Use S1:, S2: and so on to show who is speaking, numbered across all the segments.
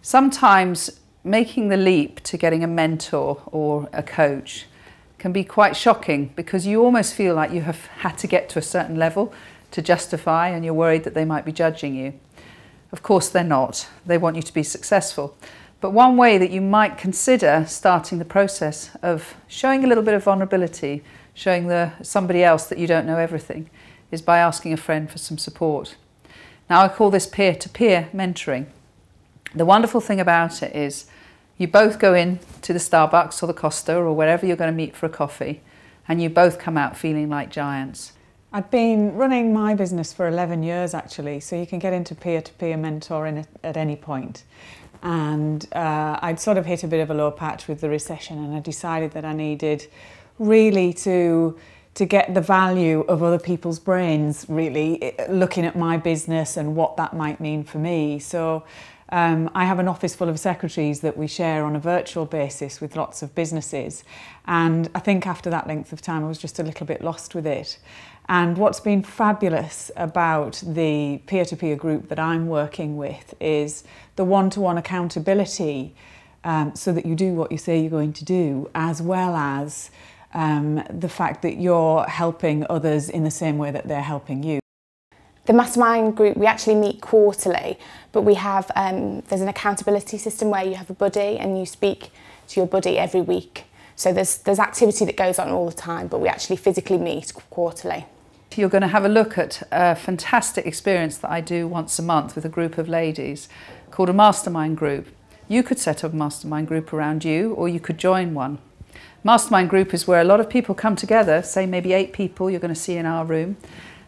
S1: Sometimes making the leap to getting a mentor or a coach can be quite shocking because you almost feel like you have had to get to a certain level to justify, and you're worried that they might be judging you. Of course they're not. They want you to be successful. But one way that you might consider starting the process of showing a little bit of vulnerability, showing somebody else that you don't know everything, is by asking a friend for some support. Now I call this peer-to-peer mentoring. The wonderful thing about it is you both go in to the Starbucks or the Costa or wherever you're going to meet for a coffee, and you both come out feeling like giants.
S2: I've been running my business for 11 years actually, so you can get into peer-to-peer mentoring at any point. And I'd sort of hit a bit of a low patch with the recession, and I decided that I needed really to get the value of other people's brains, really looking at my business and what that might mean for me. So I have an office full of secretaries that we share on a virtual basis with lots of businesses, and I think after that length of time I was just a little bit lost with it. And what's been fabulous about the peer-to-peer group that I'm working with is the one-to-one accountability, so that you do what you say you're going to do, as well as the fact that you're helping others in the same way that they're helping you.
S3: The mastermind group, we actually meet quarterly, but we have there's an accountability system where you have a buddy and you speak to your buddy every week. So there's activity that goes on all the time, but we actually physically meet quarterly.
S1: You're going to have a look at a fantastic experience that I do once a month with a group of ladies called a mastermind group. You could set up a mastermind group around you, or you could join one. Mastermind group is where a lot of people come together, say maybe 8 people you're going to see in our room,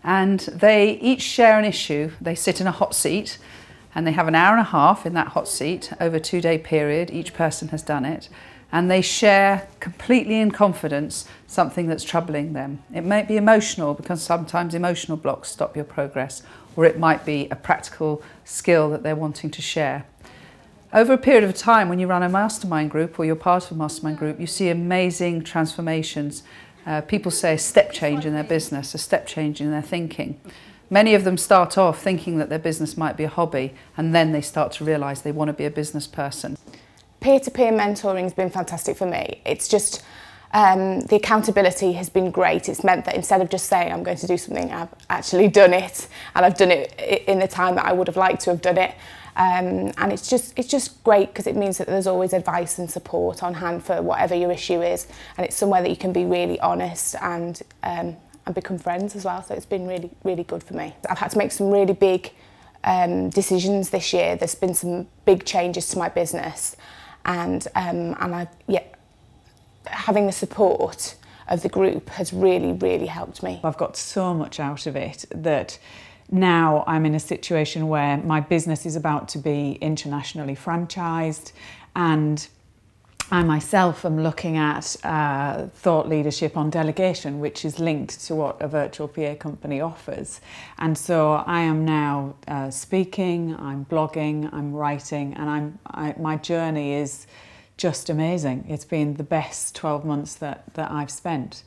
S1: and they each share an issue. They sit in a hot seat and they have an hour and a half in that hot seat over a 2-day period. Each person has done it, and they share completely in confidence something that's troubling them. It might be emotional, because sometimes emotional blocks stop your progress, or it might be a practical skill that they're wanting to share. Over a period of time, when you run a mastermind group or you're part of a mastermind group, you see amazing transformations. People say a step change in their business, a step change in their thinking. Many of them start off thinking that their business might be a hobby, and then they start to realise they want to be a business person.
S3: Peer-to-peer mentoring has been fantastic for me. It's just the accountability has been great. It's meant that instead of just saying I'm going to do something, I've actually done it, and I've done it in the time that I would have liked to have done it. And it's just great because it means that there's always advice and support on hand for whatever your issue is, and it's somewhere that you can be really honest and become friends as well. So it's been really, really good for me. I've had to make some really big decisions this year. There's been some big changes to my business, and having the support of the group has really, really helped me.
S2: I've got so much out of it that now I'm in a situation where my business is about to be internationally franchised, and I myself am looking at thought leadership on delegation, which is linked to what a virtual PA company offers. And so I am now speaking, I'm blogging, I'm writing, and my journey is just amazing. It's been the best 12 months that I've spent.